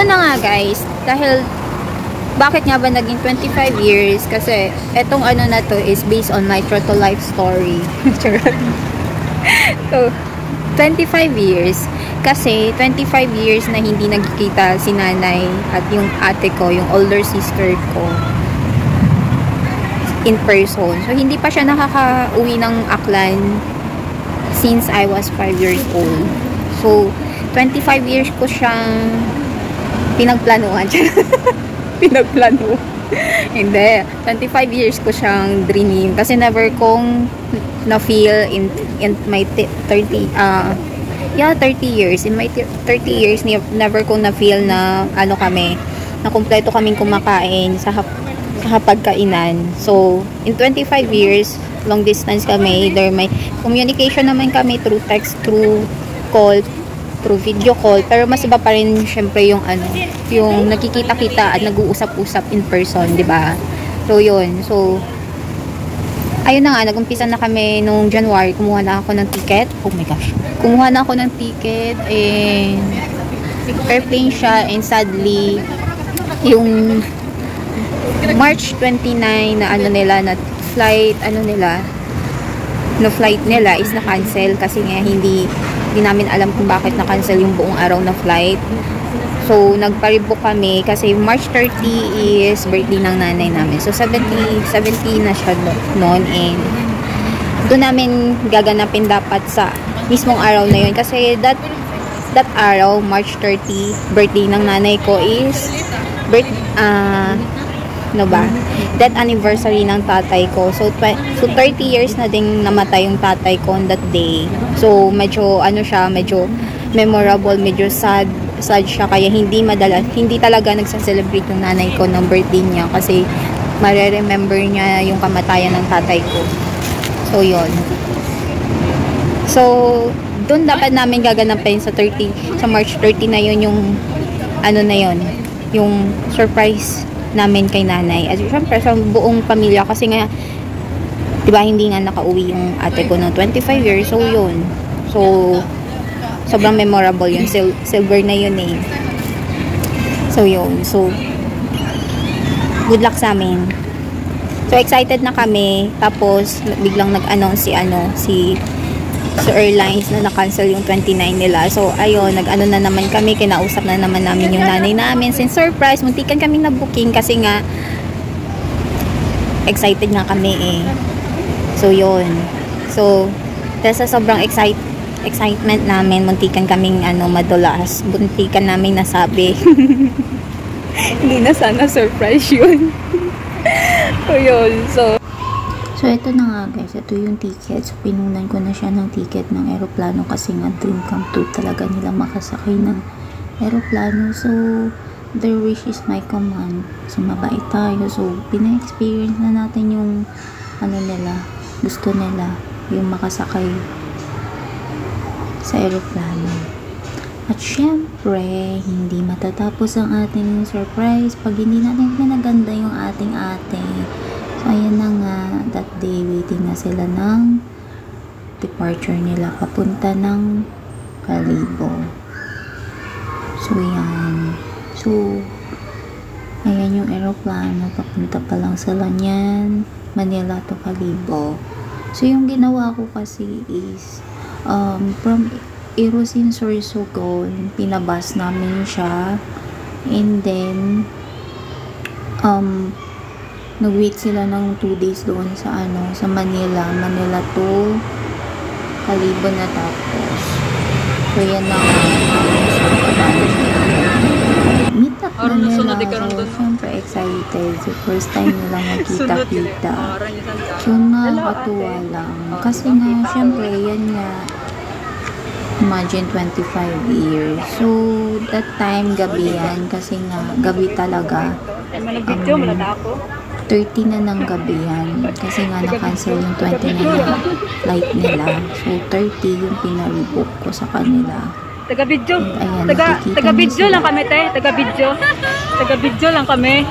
yun na nga guys, dahil bakit nga ba naging 25 years? Kasi etong ano na to is based on my true to life story. So 25 years kasi 25 years na hindi nagkikita si nanay at yung ate ko, yung older sister ko in person. So hindi pa siya nakaka-uwi ng Aklan since I was 5 years old. So 25 years ko siyang pinagplanuhan. Pinagplano. Hindi. 25 years ko siyang dreaming. Kasi never kong na-feel in my 30 years. In my 30 years, never kong na-feel na ano kami, na kumpleto kaming kumakain sa hapagkainan. So, in 25 years, long distance kami. Either may communication naman kami through text, through call, through video call, pero mas iba pa rin syempre yung ano, yung nakikita-kita at nag-uusap-usap in person, di ba? So yun. So ayun na nga, nag-umpisa na kami nung January, kumuha na ako ng ticket. Oh my gosh. Kumuha na ako ng ticket and airplane siya, and sadly yung March 29 na ano nila, na flight nila is na-cancel kasi nga hindi namin alam kung bakit na-cancel yung buong araw na flight. So, nagpa-rebook kami kasi March 30 is birthday ng nanay namin. So, 70 na siya noon, and doon namin gaganapin dapat sa mismong araw na yun. Kasi that araw, March 30, birthday ng nanay ko is death anniversary ng tatay ko. So 30 years na ding namatay yung tatay ko on that day. So medyo medyo memorable, medyo sad siya, kaya hindi talaga nagsa-celebrate yung nanay ko ng birthday niya kasi mare-remember niya yung kamatayan ng tatay ko. So yun. So doon dapat namin gaganapin sa March 30 na yun, yung ano na yun, yung surprise namin kay nanay. At syempre sa buong pamilya kasi nga diba hindi nga nakauwi yung ate ko ng 25 years. So yun. So sobrang memorable yun. Silver na yun eh. So yun. So good luck sa amin. So excited na kami. Tapos biglang nag-announce si airlines na na-cancel yung 29 nila. So, ayun, nag-ano na naman kami, kinausap na naman namin yung nanay namin. Since surprise, muntikan kami na booking kasi nga excited nga kami eh. So, yun. So, dahil sa sobrang excitement namin, muntikan kaming madulas. Muntikan namin nasabi. Hindi na sana surprise yun. So, yun. So, ito na nga guys, ito yung ticket. So, pinunan ko na siya ng ticket ng aeroplano kasi nga dream come true talaga nila makasakay ng aeroplano. So, their wish is my command. So, mabait tayo. So, pina-experience na natin yung nila, gusto nila, yung makasakay sa aeroplano. At syempre, hindi matatapos ang ating surprise pag hindi natin pinaganda yung ating ate. So, ayan na nga, that day, waiting na sila ng departure nila papunta ng Kalibo. So, yan. So, ayan yung aeroplano, papunta pa lang sila niyan, Manila to Kalibo. So, yung ginawa ko kasi is, from Irosin, Sorsogon, pinabas namin siya, and then, nag-wait sila ng 2 days doon sa Manila to Kalibo na tapos. So yan na meet up na nila. So syempre excited. So first time nila magkita-kita. So nakakatuwa lang. Kasi nga syempre yan nga, imagine 25 years. So that time gabi yan. Kasi nga gabi talaga. 30 na ng gabi yan. Kasi nga na-cancel yung 29 na flight nila. So 30 yung pinarebook ko sa kanila. Taga-video. Taga-video lang kami, te. Taga-video. Taga-video lang kami.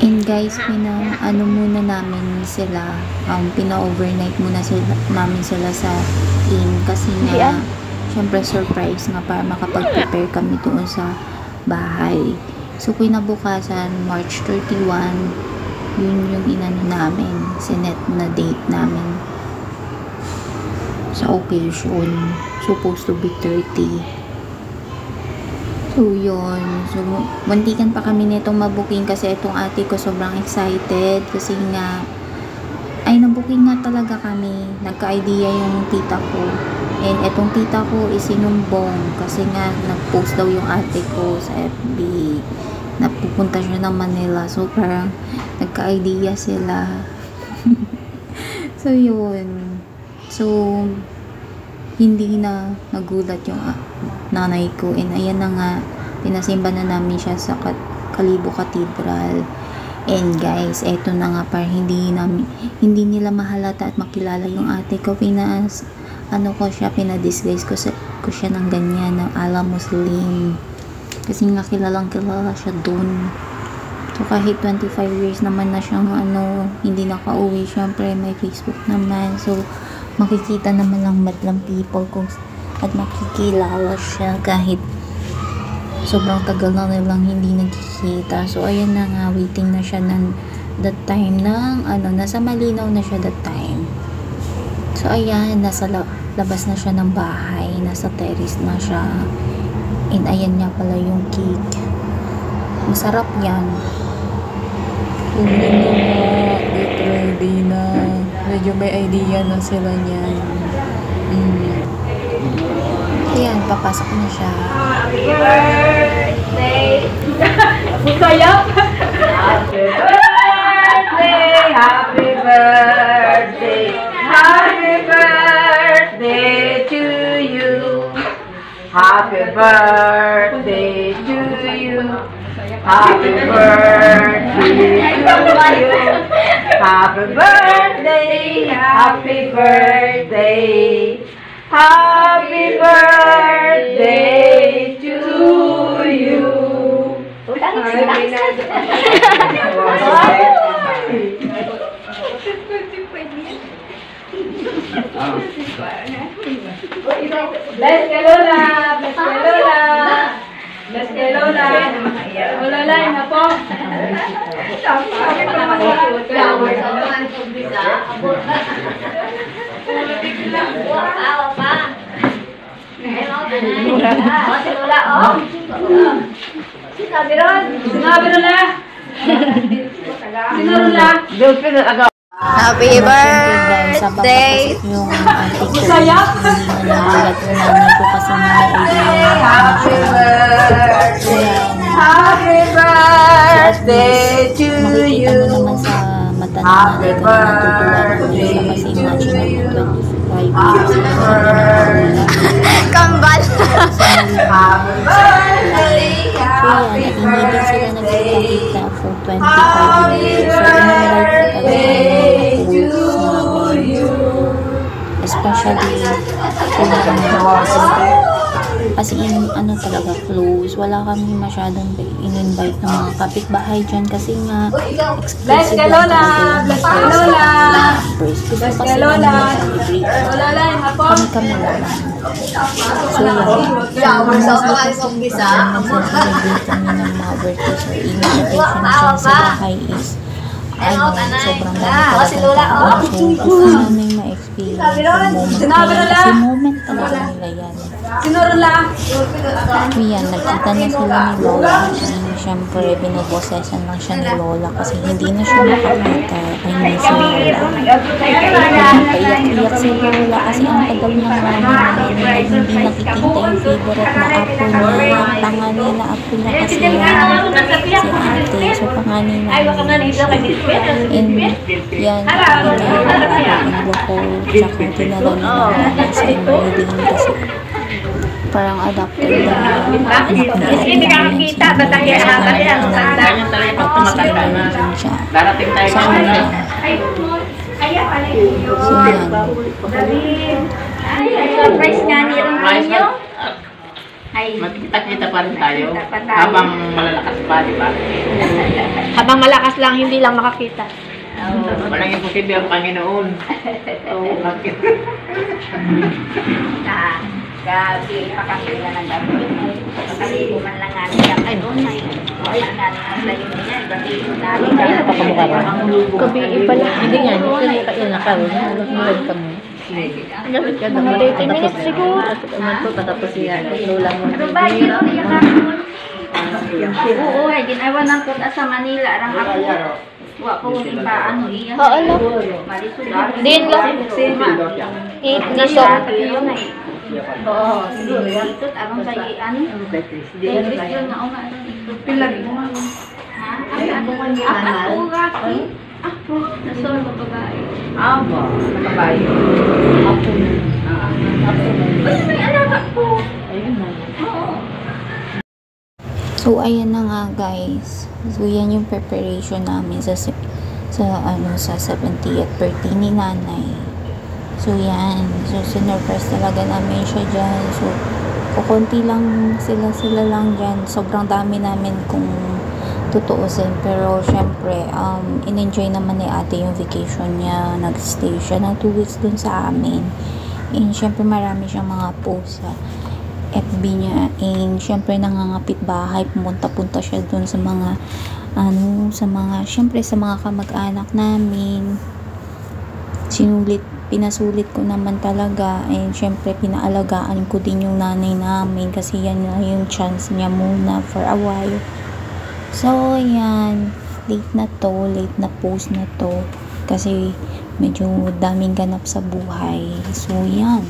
And guys, muna namin sila, pina-overnight muna namin sila sa inn kasi nga syempre surprise nga para makapag-prepare kami doon sa bahay. So, kinabukasan, March 31, yun yung inano namin, sinet na date namin sa occasion. Supposed to be 30. So, yun. So, muntikan pa kami nitong mabuking kasi itong ate ko sobrang excited kasi nga, ay nabuking nga talaga kami. Nagka-idea yung tita ko. And itong tita ko is sinumbong kasi nga nag-post daw yung ate ko sa FB. Napupunta siya ng Manila. So, parang nagka-idea sila. So, yun. So, hindi na nagulat yung nanay ko. And ayan na nga, pinasimba na namin siya sa Kalibo Cathedral. And guys, eto na nga para hindi nila mahalata at makilala yung ate ko. Pinadisguise ko siya ng ganyan, ng ala Muslim. Kasi nga kilalang kilala siya dun. So kahit 25 years naman na siyang hindi nakauwi, syempre may Facebook naman. So makikita naman lang madlang people at makikilala siya kahit sobrang tagal na nilang hindi nagkikita. So ayan na nga, waiting na siya that time ng nasa Malinaw na siya that time. So ayan, nasa labas na siya ng bahay, nasa terrace na siya. And ayan nga pala yung cake. Masarap yan. Get ready na. Medyo may idea na sila niyan. Ayan, papasok na siya. Happy birthday! Sayap! Happy birthday! Happy birthday! Happy birthday to you! Happy birthday to you! Happy birthday to you! Happy birthday! Happy birthday! Happy birthday to you! Bless ka Lola! Bless ka Lola! Bless ka Lola! O Lola, yun na po! Happy birthday! Yung ate ko, hindi na nagulat yung nanay ko kasi may idea. Happy birthday! Happy birthday to Makikita mo naman sa mata ng nanay ko na natutuwa naman siya kasi imagine mo 25 years kambal! Happy birthday! So yan, at hindi sila nagkikita for 25 years. So in-invite ko talaga yung especially kasi talaga close. Wala kami masyadong in-invite ng mga kapitbahay dyan kasi nga exclusive lang talaga yung first. Gusto kasi namin celebrate. Kami lang. So yan. Nag-celebrate kami ng mga birthday. So invitation dyan sa bahay is sobrang dami talaga. So gusto namin ma-experience yung moment. Kasi moment talaga nila yan. Yan, nagkita na sila ni Lola. Siyempre, binobosesan lang siya ni Lola kasi hindi na siya makakita. I miss Lola. Nagpaiyak-iyak si Lola kasi ang tagal ng namin na hindi nakikita yung favorite na apo niya. Panganay na apo niya kasi yan, si ate. So, panganay na siya. And yan, ang loko. Tsaka tinala nila sa Emily kasi parang adopted na hindi ka makita, basta yan kasi ang tanda. Darating tayo sa Kaya pala yung surprise nga ni Ronaldinho. Magkita-kita pa rin tayo habang malalakas pa, di ba? Habang malakas lang, hindi lang makakita. Walang imposible ang Panginoon. Gabi, pakakila ng gabi. Kasi man lang nga niya, ay doon na yun. Ay nga niya, niya, gabi yung namin. Pakamukha ba? Gabi pala. Hindi nga, hindi ka yun nakaroon. Nakaroon ka mo. Gamit ka daw. 30 minutes siguro. Patapos siya. Lola mo. Ano ba yun? Oo, ay ginawa ng kuta sa Manila. Arang ako. Wa ko iba ano iya. Alam. Marisol. Din lang. 8 na so. Oo, dito arang sa ano. Dito na o nga. Pilag mo. Ha? Ako Rocky. Ako. Nasol ko babae. Aba, nakabayo. Ako. Ay, may alaga po. Ayun na. Oo. So, ayan na nga guys. So, yan yung preparation namin sa 70th birthday ni nanay. So, yan. So, sinurprise talaga namin siya dyan. So, kukunti lang sila lang dyan. Sobrang dami namin kung tutuusin. Pero, syempre, in-enjoy naman ni ate yung vacation niya. Nag-stay siya ng 2 weeks dun sa amin. And, syempre, marami siyang mga posts sa FB niya. And, syempre, nangangapit bahay. Pumunta-punta siya dun sa mga, syempre, sa mga kamag-anak namin. Pinasulit ko naman talaga. And, syempre, pinaalagaan ko din yung nanay namin. Kasi, yan na yung chance niya muna for a while. So, yan. Late na post na to. Kasi, medyo daming ganap sa buhay. So, yan.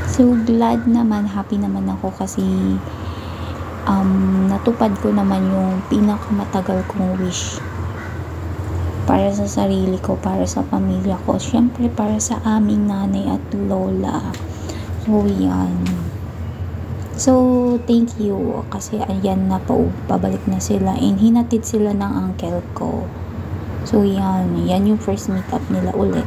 So, glad naman, happy naman ako kasi natupad ko naman yung pinakamatagal kong wish para sa sarili ko, para sa pamilya ko, syempre para sa aming nanay at lola. So, yan. So, thank you kasi ayan na po, pabalik na sila and hinatid sila ng uncle ko. So, yan yung first meet up nila ulit.